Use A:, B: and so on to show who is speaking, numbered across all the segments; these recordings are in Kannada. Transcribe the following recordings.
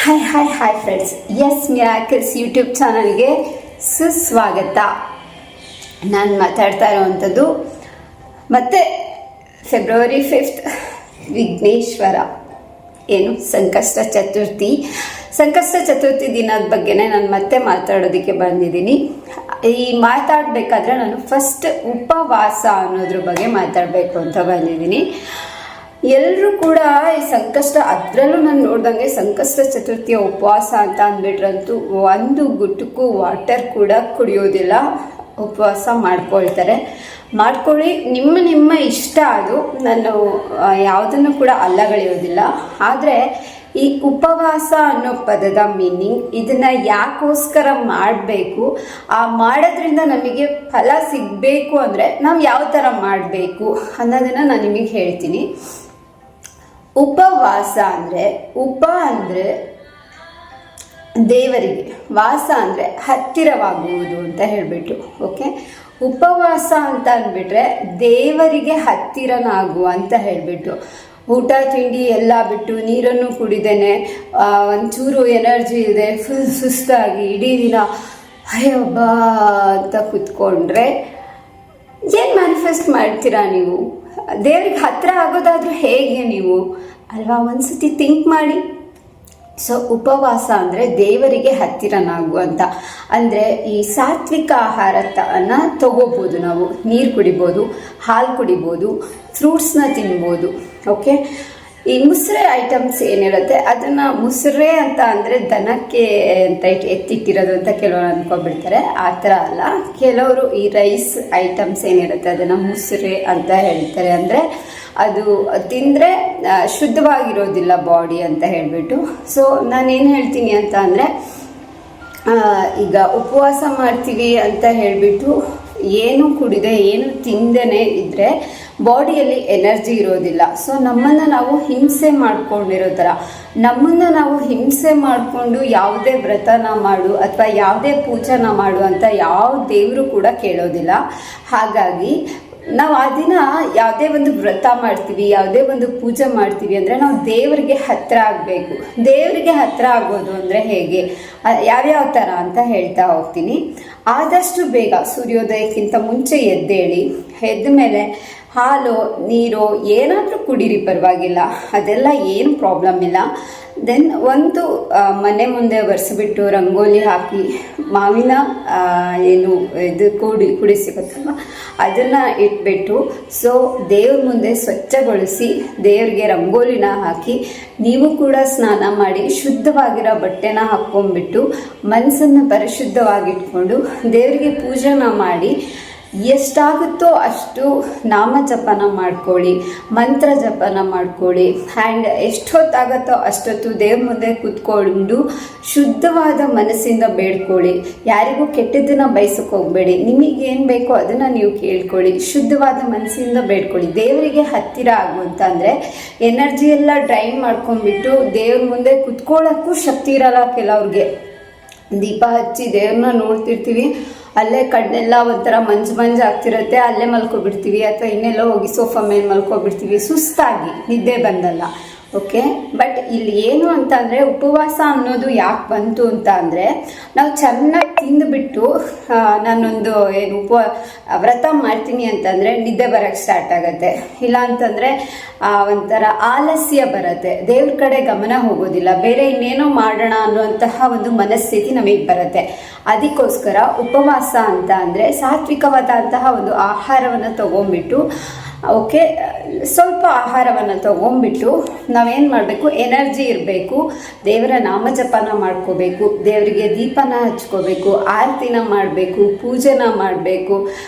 A: Hi friends, S miracles YouTube ಚಾನಲ್ಗೆ ಸುಸ್ವಾಗತ. ನಾನು ಮಾತಾಡ್ತಾ ಇರೋವಂಥದ್ದು ಮತ್ತೆ ಫೆಬ್ರವರಿ 5 ವಿಘ್ನೇಶ್ವರ ಸಂಕಷ್ಟ ಚತುರ್ಥಿ ದಿನದ ಬಗ್ಗೆನೇ ನಾನು ಮತ್ತೆ ಮಾತಾಡೋದಕ್ಕೆ ಬಂದಿದ್ದೀನಿ. ಈ ಮಾತಾಡಬೇಕಾದ್ರೆ ನಾನು ಫಸ್ಟ್ ಉಪವಾಸ ಅನ್ನೋದ್ರ ಬಗ್ಗೆ ಮಾತಾಡಬೇಕು ಅಂತ ಬಂದಿದ್ದೀನಿ. ಎಲ್ಲರೂ ಕೂಡ ಈ ಸಂಕಷ್ಟ, ಅದರಲ್ಲೂ ನಾನು ನೋಡ್ದಂಗೆ ಸಂಕಷ್ಟ ಚತುರ್ಥಿಯ ಉಪವಾಸ ಅಂತ ಅಂದ್ಬಿಟ್ರಂತೂ ಒಂದು ಗುಟ್ಟಕ್ಕೂ ವಾಟರ್ ಕೂಡ ಕುಡಿಯೋದಿಲ್ಲ, ಉಪವಾಸ ಮಾಡ್ಕೊಳ್ಳಿ. ನಿಮ್ಮ ಇಷ್ಟ. ಅದು ನಾನು ಯಾವುದನ್ನು ಕೂಡ ಅಲ್ಲಗಳೆಯೋದಿಲ್ಲ. ಆದರೆ ಈ ಉಪವಾಸ ಅನ್ನೋ ಪದದ ಮೀನಿಂಗ್, ಇದನ್ನು ಯಾಕೋಸ್ಕರ ಮಾಡಬೇಕು, ಮಾಡೋದ್ರಿಂದ ನಮಗೆ ಫಲ ಸಿಗಬೇಕು ಅಂದರೆ ನಾವು ಯಾವ ಥರ ಮಾಡಬೇಕು ಅನ್ನೋದನ್ನು ನಾನು ನಿಮಗೆ ಹೇಳ್ತೀನಿ. ಉಪವಾಸ ಅಂದರೆ ಅಂದರೆ ದೇವರಿಗೆ, ವಾಸ ಅಂದರೆ ಹತ್ತಿರವಾಗುವುದು ಅಂತ ಹೇಳಿಬಿಟ್ಟು. ಓಕೆ, ಉಪವಾಸ ಅಂತ ಅಂದ್ಬಿಟ್ರೆ ದೇವರಿಗೆ ಹತ್ತಿರನಾಗುವ ಅಂತ ಹೇಳಿಬಿಟ್ಟು. ಊಟ ತಿಂಡಿ ಎಲ್ಲ ಬಿಟ್ಟು ನೀರನ್ನು ಕುಡಿದೇನೆ ಒಂಚೂರು ಎನರ್ಜಿ ಇದೆ, ಫುಲ್ ಸುಸ್ತಾಗಿ ಇಡೀ ದಿನ ಅಯ್ಯಬ್ಬಾ ಅಂತ ಕೂತ್ಕೊಂಡ್ರೆ ಏನು ಮ್ಯಾನಿಫೆಸ್ಟ್ ಮಾಡ್ತೀರಾ ನೀವು? ದೇವ್ರಿಗೆ ಹತ್ತಿರ ಆಗೋದಾದ್ರೂ ಹೇಗೆ ನೀವು ಅಲ್ವಾ? ಒಂದ್ಸತಿ ಥಿಂಕ್ ಮಾಡಿ. ಸೊ ಉಪವಾಸ ಅಂದರೆ ದೇವರಿಗೆ ಹತ್ತಿರನಾಗುವಂತ. ಅಂದರೆ ಈ ಸಾತ್ವಿಕ ಆಹಾರನ ತಗೋಬೋದು, ನಾವು ನೀರು ಕುಡಿಬೋದು, ಹಾಲು ಕುಡಿಬೋದು, ಫ್ರೂಟ್ಸ್ನ ತಿನ್ಬೋದು. ಓಕೆ, ಈ ಮುಸ್ರೆ ಐಟಮ್ಸ್ ಏನಿರುತ್ತೆ ಅದನ್ನು ಮುಸ್ರೆ ಅಂತ ಅಂದರೆ ದನಕ್ಕೆ ಅಂತ ಎತ್ತಿಟ್ಟಿರೋದು ಅಂತ ಕೆಲವರು ಅಂದ್ಕೊಬಿಡ್ತಾರೆ. ಆ ಥರ ಅಲ್ಲ, ಕೆಲವರು ಈ ರೈಸ್ ಐಟಮ್ಸ್ ಏನಿರುತ್ತೆ ಅದನ್ನು ಮುಸ್ರೆ ಅಂತ ಹೇಳ್ತಾರೆ. ಅಂದರೆ ಅದು ತಿಂದರೆ ಶುದ್ಧವಾಗಿರೋದಿಲ್ಲ ಬಾಡಿ ಅಂತ ಹೇಳಿಬಿಟ್ಟು. ಸೊ ನಾನೇನು ಹೇಳ್ತೀನಿ ಅಂತ ಅಂದರೆ, ಈಗ ಉಪವಾಸ ಮಾಡ್ತೀವಿ ಅಂತ ಹೇಳಿಬಿಟ್ಟು ಏನು ಕುಡಿದೆ ಏನು ತಿಂದೇ ಇದ್ದರೆ ಬಾಡಿಯಲ್ಲಿ ಎನರ್ಜಿ ಇರೋದಿಲ್ಲ. ಸೊ ನಮ್ಮನ್ನು ನಾವು ಹಿಂಸೆ ಮಾಡ್ಕೊಂಡಿರೋ ಥರ, ನಮ್ಮನ್ನು ನಾವು ಹಿಂಸೆ ಮಾಡಿಕೊಂಡು ಯಾವುದೇ ವ್ರತನ ಮಾಡು ಅಥವಾ ಯಾವುದೇ ಪೂಜೆನ ಮಾಡು ಅಂತ ಯಾವ ದೇವರು ಕೂಡ ಕೇಳೋದಿಲ್ಲ. ಹಾಗಾಗಿ ನಾವು ಆ ದಿನ ಯಾವುದೇ ಒಂದು ವ್ರತ ಮಾಡ್ತೀವಿ, ಯಾವುದೇ ಒಂದು ಪೂಜೆ ಮಾಡ್ತೀವಿ ಅಂದರೆ ನಾವು ದೇವರಿಗೆ ಹತ್ತಿರ ಆಗಬೇಕು. ದೇವರಿಗೆ ಹತ್ತಿರ ಆಗೋದು ಅಂದರೆ ಹೇಗೆ, ಯಾವ್ಯಾವ ಥರ ಅಂತ ಹೇಳ್ತಾ ಹೋಗ್ತೀನಿ. ಆದಷ್ಟು ಬೇಗ ಸೂರ್ಯೋದಯಕ್ಕಿಂತ ಮುಂಚೆ ಎದ್ದೇಳಿ, ಎದ್ದ ಮೇಲೆ ಹಾಲು ನೀರು ಏನಾದರೂ ಕುಡೀರಿ, ಪರವಾಗಿಲ್ಲ, ಅದೆಲ್ಲ ಏನು ಪ್ರಾಬ್ಲಮ್ ಇಲ್ಲ. ದೆನ್ ಒಂದು ಮನೆ ಮುಂದೆ ಒರೆಸ್ಬಿಟ್ಟು ರಂಗೋಲಿ ಹಾಕಿ ಮಾವಿನ ಇದು ಕುಡಿಸಿಗುತ್ತಲ್ವ ಅದನ್ನು ಇಟ್ಬಿಟ್ಟು, ಸೊ ದೇವ್ರ ಮುಂದೆ ಸ್ವಚ್ಛಗೊಳಿಸಿ ದೇವ್ರಿಗೆ ರಂಗೋಲಿನ ಹಾಕಿ ನೀವು ಕೂಡ ಸ್ನಾನ ಮಾಡಿ ಶುದ್ಧವಾಗಿರೋ ಬಟ್ಟೆನ ಹಾಕ್ಕೊಂಡ್ಬಿಟ್ಟು ಮನಸ್ಸನ್ನು ಪರಿಶುದ್ಧವಾಗಿಟ್ಕೊಂಡು ದೇವರಿಗೆ ಪೂಜೆನ ಮಾಡಿ ಎಷ್ಟಾಗುತ್ತೋ ಅಷ್ಟು ನಾಮ ಜಪನ ಮಾಡ್ಕೊಳ್ಳಿ, ಮಂತ್ರ ಜಪನ ಮಾಡ್ಕೊಳ್ಳಿ. ಆ್ಯಂಡ್ ಎಷ್ಟೊತ್ತಾಗುತ್ತೋ ಅಷ್ಟೊತ್ತು ದೇವ್ರ ಮುಂದೆ ಕೂತ್ಕೊಂಡು ಶುದ್ಧವಾದ ಮನಸ್ಸಿಂದ ಬೇಡ್ಕೊಳ್ಳಿ. ಯಾರಿಗೂ ಕೆಟ್ಟದ್ದನ್ನು ಬಯಸಕ್ಕೆ ಹೋಗಬೇಡಿ, ನಿಮಗೇನು ಬೇಕೋ ಅದನ್ನು ನೀವು ಕೇಳ್ಕೊಳ್ಳಿ. ಶುದ್ಧವಾದ ಮನಸ್ಸಿಂದ ಬೇಡ್ಕೊಳ್ಳಿ. ದೇವರಿಗೆ ಹತ್ತಿರ ಆಗುವಂತ ಅಂದರೆ ಎನರ್ಜಿ ಎಲ್ಲ ಡ್ರೈನ್ ಮಾಡ್ಕೊಂಡ್ಬಿಟ್ಟು ದೇವ್ರ ಮುಂದೆ ಕೂತ್ಕೊಳ್ಳೋಕ್ಕೂ ಶಕ್ತಿ ಇರಲ್ಲ. ಕೆಲವ್ರಿಗೆ ದೀಪ ಹಚ್ಚಿ ದೇವ್ರನ್ನ ನೋಡ್ತಿರ್ತೀವಿ, ಅಲ್ಲೇ ಕಣ್ಣೆಲ್ಲ ಒಂಥರ ಮಂಜು ಆಗ್ತಿರುತ್ತೆ, ಅಲ್ಲೇ ಮಲ್ಕೊಬಿಡ್ತೀವಿ ಅಥವಾ ಇನ್ನೆಲ್ಲೋ ಹೋಗಿ ಸೋಫಾ ಮೇಲೆ ಮಲ್ಕೊಬಿಡ್ತೀವಿ ಸುಸ್ತಾಗಿ, ನಿದ್ದೆ ಬಂದಲ್ಲ. ಓಕೆ, ಬಟ್ ಇಲ್ಲಿ ಏನು ಅಂತ ಅಂದರೆ ಉಪವಾಸ ಅನ್ನೋದು ಯಾಕೆ ಬಂತು ಅಂತ ಅಂದರೆ, ನಾವು ಚೆನ್ನಾಗಿ ತಿಂದುಬಿಟ್ಟು ನಾನೊಂದು ವ್ರತ ಮಾಡ್ತೀನಿ ಅಂತಂದರೆ ನಿದ್ದೆ ಬರೋಕ್ಕೆ ಸ್ಟಾರ್ಟ್ ಆಗುತ್ತೆ. ಇಲ್ಲ ಅಂತಂದರೆ ಒಂಥರ ಆಲಸ್ಯ ಬರುತ್ತೆ, ದೇವ್ರ ಕಡೆ ಗಮನ ಹೋಗೋದಿಲ್ಲ, ಬೇರೆ ಇನ್ನೇನೋ ಮಾಡೋಣ ಅನ್ನುವಂತಹ ಒಂದು ಮನಸ್ಥಿತಿ ನಮಗೆ ಬರುತ್ತೆ. ಅದಕ್ಕೋಸ್ಕರ ಉಪವಾಸ ಅಂತ ಅಂದರೆ ಸಾತ್ವಿಕವಾದಂತಹ ಒಂದು ಆಹಾರವನ್ನು ತಗೊಂಡ್ಬಿಟ್ಟು, ಓಕೆ, ಸ್ವಲ್ಪ ಆಹಾರವನ್ನು ತಗೊಂಡ್ಬಿಟ್ಟು ನಾವೇನು ಮಾಡಬೇಕು, ಎನರ್ಜಿ ಇರಬೇಕು, ದೇವರ ನಾಮಜಪನ ಮಾಡ್ಕೋಬೇಕು, ದೇವರಿಗೆ ದೀಪನ ಹಚ್ಕೋಬೇಕು, ಆರತಿನ ಮಾಡಬೇಕು, ಪೂಜೆನ ಮಾಡಬೇಕು.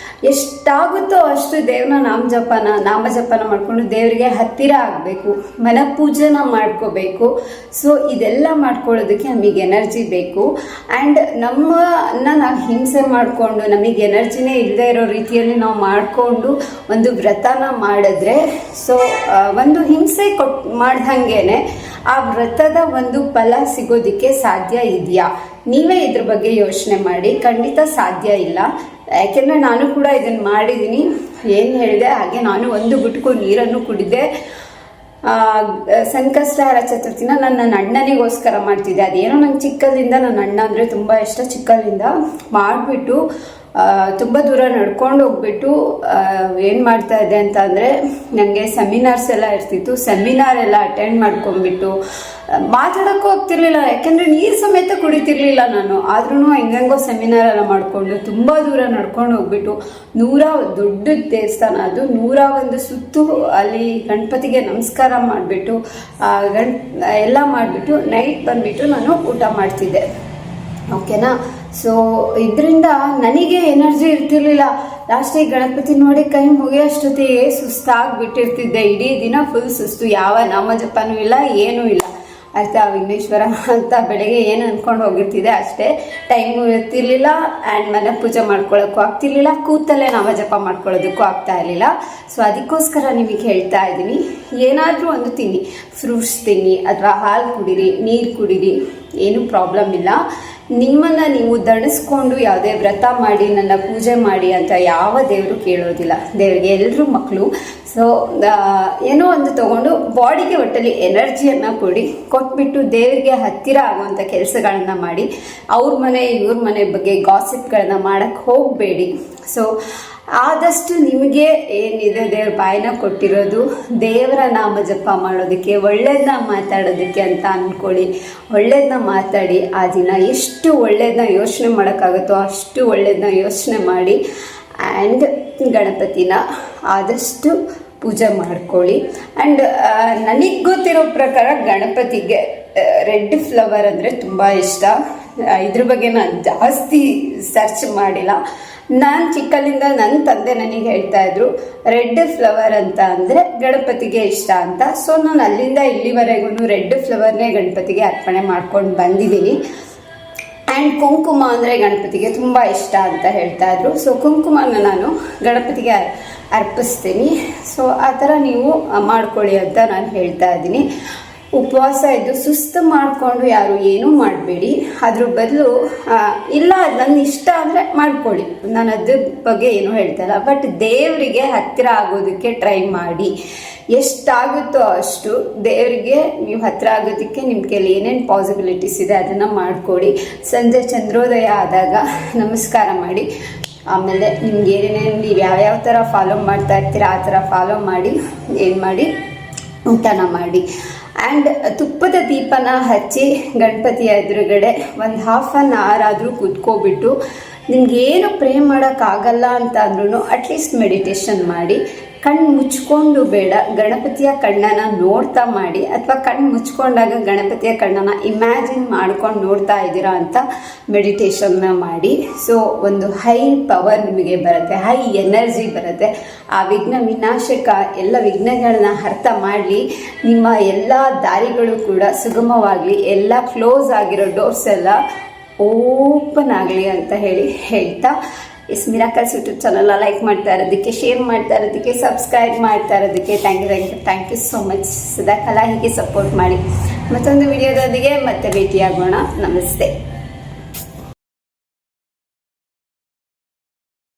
A: ಎಷ್ಟಾಗುತ್ತೋ ಅಷ್ಟು ದೇವ್ರನ್ನ ನಾಮಜಪನ ಮಾಡಿಕೊಂಡು ದೇವರಿಗೆ ಹತ್ತಿರ ಆಗಬೇಕು, ಮನಪೂಜೆನ ಮಾಡ್ಕೋಬೇಕು. ಸೊ ಇದೆಲ್ಲ ಮಾಡ್ಕೊಳ್ಳೋದಕ್ಕೆ ನಮಗೆ ಎನರ್ಜಿ ಬೇಕು. ಆ್ಯಂಡ್ ನಮ್ಮನ್ನು ನಾವು ಹಿಂಸೆ ಮಾಡಿಕೊಂಡು ನಮಗೆ ಎನರ್ಜಿನೇ ಇಲ್ಲದೆ ಇರೋ ರೀತಿಯಲ್ಲಿ ನಾವು ಮಾಡಿಕೊಂಡು ಒಂದು ವ್ರತನ ಮಾಡಿದ್ರೆ, ಸೊ ಒಂದು ಹಿಂಸೆ ಮಾಡ್ದಂಗೆ ಆ ವ್ರತದ ಒಂದು ಫಲ ಸಿಗೋದಕ್ಕೆ ಸಾಧ್ಯ ಇದೆಯಾ? ನೀವೇ ಇದ್ರ ಬಗ್ಗೆ ಯೋಚನೆ ಮಾಡಿ. ಖಂಡಿತ ಸಾಧ್ಯ ಇಲ್ಲ. ಯಾಕೆಂದರೆ ನಾನು ಕೂಡ ಇದನ್ನು ಮಾಡಿದ್ದೀನಿ. ಏನು ಹೇಳಿದೆ ಹಾಗೆ ನಾನು ಒಂದು ಗುಟ್ಕು ನೀರನ್ನು ಕುಡಿದೆ, ಸಂಕಷ್ಟಹರ ಚತುರ್ಥಿನ ನನ್ನ ಅಣ್ಣನಿಗೋಸ್ಕರ ಮಾಡ್ತಿದ್ದೆ. ಅದೇನೋ ನಂಗೆ ಚಿಕ್ಕದಿಂದ ನನ್ನ ಅಣ್ಣ ಅಂದರೆ ತುಂಬ ಇಷ್ಟ. ಚಿಕ್ಕದಿಂದ ಮಾಡಿಬಿಟ್ಟು ತುಂಬ ದೂರ ನಡ್ಕೊಂಡು ಹೋಗ್ಬಿಟ್ಟು ಏನು ಮಾಡ್ತಾ ಇದ್ದೆ ಅಂತ ಅಂದರೆ, ನನಗೆ ಸೆಮಿನಾರ್ಸ್ ಎಲ್ಲ ಇರ್ತಿತ್ತು. ಸೆಮಿನಾರ್ ಎಲ್ಲ ಅಟೆಂಡ್ ಮಾಡ್ಕೊಂಡ್ಬಿಟ್ಟು ಮಾತಾಡೋಕ್ಕೂ ಹೋಗ್ತಿರ್ಲಿಲ್ಲ, ಯಾಕೆಂದರೆ ನೀರು ಸಮೇತ ಕುಡಿತಿರ್ಲಿಲ್ಲ ನಾನು. ಆದ್ರೂ ಹೆಂಗೋ ಸೆಮಿನಾರ್ ಎಲ್ಲ ಮಾಡಿಕೊಂಡು ತುಂಬ ದೂರ ನಡ್ಕೊಂಡು ಹೋಗ್ಬಿಟ್ಟು ದೊಡ್ಡ ದೇವಸ್ಥಾನ ಅದು, 101 ಸುತ್ತು ಅಲ್ಲಿ ಗಣಪತಿಗೆ ನಮಸ್ಕಾರ ಮಾಡಿಬಿಟ್ಟು ಎಲ್ಲ ಮಾಡಿಬಿಟ್ಟು ನೈಟ್ ಬಂದುಬಿಟ್ಟು ನಾನು ಊಟ ಮಾಡ್ತಿದ್ದೆ. ಓಕೆನಾ. ಸೊ ಇದರಿಂದ ನನಗೆ ಎನರ್ಜಿ ಇರ್ತಿರ್ಲಿಲ್ಲ. ಲಾಸ್ಟಿಗೆ ಗಣಪತಿ ನೋಡಿ ಕೈ ಮುಗಿಯೋಷ್ಟೊತ್ತಿಗೆ ಸುಸ್ತಾಗ್ಬಿಟ್ಟಿರ್ತಿದ್ದೆ. ಇಡೀ ದಿನ ಫುಲ್ ಸುಸ್ತು, ಯಾವ ನಾಮಜಪನೂ ಇಲ್ಲ, ಏನೂ ಇಲ್ಲ. ಅರ್ಥ ವಿಘ್ನೇಶ್ವರ ಅಂತ ಬೆಳಗ್ಗೆ ಏನು ಅಂದ್ಕೊಂಡು ಹೋಗಿರ್ತಿದ್ದೆ ಅಷ್ಟೇ. ಟೈಮು ಇರ್ತಿರ್ಲಿಲ್ಲ ಆ್ಯಂಡ್ ಮನೆ ಪೂಜೆ ಮಾಡ್ಕೊಳ್ಳೋಕ್ಕೂ ಆಗ್ತಿರ್ಲಿಲ್ಲ, ಕೂತಲ್ಲೇ ನಾಮಜಪ ಮಾಡ್ಕೊಳ್ಳೋದಕ್ಕೂ ಆಗ್ತಾ ಇರಲಿಲ್ಲ. ಸೊ ಅದಕ್ಕೋಸ್ಕರ ನಿಮಗೆ ಹೇಳ್ತಾ ಇದ್ದೀನಿ, ಏನಾದರೂ ಒಂದು ತಿನ್ನಿ, ಫ್ರೂಟ್ಸ್ ತಿನ್ನಿ ಅಥವಾ ಹಾಲು ಕುಡೀರಿ, ನೀರು ಕುಡೀರಿ, ಏನೂ ಪ್ರಾಬ್ಲಮ್ ಇಲ್ಲ. ನಿಮ್ಮನ್ನು ನೀವು ದಣಿಸ್ಕೊಂಡು ಯಾವುದೇ ವ್ರತ ಮಾಡಿ ನನ್ನ ಪೂಜೆ ಮಾಡಿ ಅಂತ ಯಾವ ದೇವರು ಕೇಳೋದಿಲ್ಲ. ದೇವರಿಗೆ ಎಲ್ಲರೂ ಮಕ್ಕಳು. ಸೊ ಏನೋ ಒಂದು ತೊಗೊಂಡು ಬಾಡಿಗೆ ಒಟ್ಟಲ್ಲಿ ಎನರ್ಜಿಯನ್ನು ಕೊಟ್ಬಿಟ್ಟು ದೇವರಿಗೆ ಹತ್ತಿರ ಆಗುವಂಥ ಕೆಲಸಗಳನ್ನು ಮಾಡಿ, ಅವ್ರ ಮನೆ ಇವ್ರ ಮನೆ ಬಗ್ಗೆ ಗಾಸಿಪ್ಗಳನ್ನ ಮಾಡೋಕ್ಕೆ ಹೋಗಬೇಡಿ. ಸೊ ಆದಷ್ಟು ನಿಮಗೆ ಏನಿದೆ ದೇವ್ರ ಬಾಯಿನ ಕೊಟ್ಟಿರೋದು ದೇವರ ನಾಮ ಜಪ ಮಾಡೋದಕ್ಕೆ, ಒಳ್ಳೇದನ್ನ ಮಾತಾಡೋದಕ್ಕೆ ಅಂತ ಅಂದ್ಕೊಳ್ಳಿ. ಒಳ್ಳೇದನ್ನ ಮಾತಾಡಿ, ಆ ದಿನ ಎಷ್ಟು ಒಳ್ಳೇದನ್ನ ಯೋಚನೆ ಮಾಡೋಕ್ಕಾಗುತ್ತೋ ಅಷ್ಟು ಒಳ್ಳೇದನ್ನ ಯೋಚನೆ ಮಾಡಿ. ಆ್ಯಂಡ್ ಗಣಪತಿನ ಆದಷ್ಟು ಪೂಜೆ ಮಾಡ್ಕೊಳ್ಳಿ. ಆ್ಯಂಡ್ ನನಗೆ ಗೊತ್ತಿರೋ ಪ್ರಕಾರ ಗಣಪತಿಗೆ ರೆಡ್ ಫ್ಲವರ್ ಅಂದರೆ ತುಂಬ ಇಷ್ಟ. ಇದ್ರ ಬಗ್ಗೆ ನಾನು ಜಾಸ್ತಿ ಸರ್ಚ್ ಮಾಡಿಲ್ಲ. ನಾನು ಚಿಕ್ಕಲ್ಲಿಂದ ನನ್ನ ತಂದೆ ನನಗೆ ಹೇಳ್ತಾ ಇದ್ರು ರೆಡ್ ಫ್ಲವರ್ ಅಂತ ಅಂದರೆ ಗಣಪತಿಗೆ ಇಷ್ಟ ಅಂತ. ಸೊ ನಾನು ಅಲ್ಲಿಂದ ಇಲ್ಲಿವರೆಗೂ ರೆಡ್ ಫ್ಲವರ್ನೇ ಗಣಪತಿಗೆ ಅರ್ಪಣೆ ಮಾಡ್ಕೊಂಡು ಬಂದಿದ್ದೀನಿ. ಆ್ಯಂಡ್ ಕುಂಕುಮ ಅಂದರೆ ಗಣಪತಿಗೆ ತುಂಬ ಇಷ್ಟ ಅಂತ ಹೇಳ್ತಾ ಇದ್ರು. ಸೊ ಕುಂಕುಮನ ನಾನು ಗಣಪತಿಗೆ ಅರ್ಪಿಸ್ತೀನಿ. ಸೊ ಆ ಥರ ನೀವು ಮಾಡ್ಕೊಳ್ಳಿ ಅಂತ ನಾನು ಹೇಳ್ತಾ ಇದ್ದೀನಿ. ಉಪವಾಸ ಇದ್ದು ಸುಸ್ತು ಮಾಡಿಕೊಂಡು ಯಾರು ಏನೂ ಮಾಡಬೇಡಿ. ಅದ್ರ ಬದಲು ಇಲ್ಲ ನನ್ನ ಇಷ್ಟ ಅಂದರೆ ಮಾಡ್ಕೊಳ್ಳಿ, ನಾನು ಅದ್ರ ಬಗ್ಗೆ ಏನೂ ಹೇಳ್ತಾಯಿಲ್ಲ. ಬಟ್ ದೇವರಿಗೆ ಹತ್ತಿರ ಆಗೋದಕ್ಕೆ ಟ್ರೈ ಮಾಡಿ. ಎಷ್ಟಾಗುತ್ತೋ ಅಷ್ಟು ದೇವರಿಗೆ ನೀವು ಹತ್ತಿರ ಆಗೋದಕ್ಕೆ ನಿಮ್ಮ ಕೈಲಿ ಏನೇನು ಪಾಸಿಬಿಲಿಟೀಸ್ ಇದೆ ಅದನ್ನು ಮಾಡಿಕೊಡಿ. ಸಂಜೆ ಚಂದ್ರೋದಯ ಆದಾಗ ನಮಸ್ಕಾರ ಮಾಡಿ. ಆಮೇಲೆ ನಿಮ್ಗೆ ಏನೇನು ನೀವು ಯಾವ್ಯಾವ ಥರ ಫಾಲೋ ಮಾಡ್ತಾ ಇರ್ತೀರ ಆ ಥರ ಫಾಲೋ ಮಾಡಿ ಏನು ಮಾಡಿ ಊಟನ ಮಾಡಿ. ಆ್ಯಂಡ್ ತುಪ್ಪದ ದೀಪನ ಹಚ್ಚಿ ಗಣಪತಿಯ ಎದುರುಗಡೆ ಒಂದು ಹಾಫ್ ಆನ್ ಅವರ್ ಆದರೂ ಕೂತ್ಕೊಬಿಟ್ಟು, ನಿಮಗೇನು ಪ್ರೇ ಮಾಡೋಕ್ಕಾಗಲ್ಲ ಅಂತ ಅಂದ್ರೂ ಅಟ್ಲೀಸ್ಟ್ ಮೆಡಿಟೇಷನ್ ಮಾಡಿ. ಕಣ್ಣು ಮುಚ್ಕೊಂಡು ಬೇಡ, ಗಣಪತಿಯ ಕಣ್ಣನ್ನು ನೋಡ್ತಾ ಮಾಡಿ. ಅಥವಾ ಕಣ್ಣು ಮುಚ್ಕೊಂಡಾಗ ಗಣಪತಿಯ ಕಣ್ಣನ್ನು ಇಮ್ಯಾಜಿನ್ ಮಾಡ್ಕೊಂಡು ನೋಡ್ತಾ ಇದ್ದೀರಾ ಅಂತ ಮೆಡಿಟೇಷನ್ನ ಮಾಡಿ. ಸೊ ಒಂದು ಹೈ ಪವರ್ ನಿಮಗೆ ಬರುತ್ತೆ, ಹೈ ಎನರ್ಜಿ ಬರುತ್ತೆ. ಆ ವಿಘ್ನ ವಿನಾಶಕ ಎಲ್ಲ ವಿಘ್ನಗಳನ್ನ ಅರ್ಥ ಮಾಡಲಿ. ನಿಮ್ಮ ಎಲ್ಲ ದಾರಿಗಳು ಕೂಡ ಸುಗಮವಾಗಲಿ, ಎಲ್ಲ ಕ್ಲೋಸ್ ಆಗಿರೋ ಡೋರ್ಸ್ ಎಲ್ಲ ಓಪನ್ ಆಗಲಿ ಅಂತ ಹೇಳ್ತಾ ಎಸ್ ಮಿರಾಕಲ್ಸ್ ಯೂಟ್ಯೂಬ್ ಚಾನಲ್ನ ಲೈಕ್ ಮಾಡ್ತಾ ಇರೋದಕ್ಕೆ, ಶೇರ್ ಮಾಡ್ತಾ ಇರೋದಕ್ಕೆ, ಸಬ್ಸ್ಕ್ರೈಬ್ ಮಾಡ್ತಾ ಇರೋದಕ್ಕೆ ಥ್ಯಾಂಕ್ ಯು ಸೋ ಮಚ್. ಸದಾಕಾಲ ಹೀಗೆ ಸಪೋರ್ಟ್ ಮಾಡಿ. ಮತ್ತೊಂದು ವಿಡಿಯೋದೊಂದಿಗೆ ಮತ್ತೆ ಭೇಟಿಯಾಗೋಣ. ನಮಸ್ತೆ.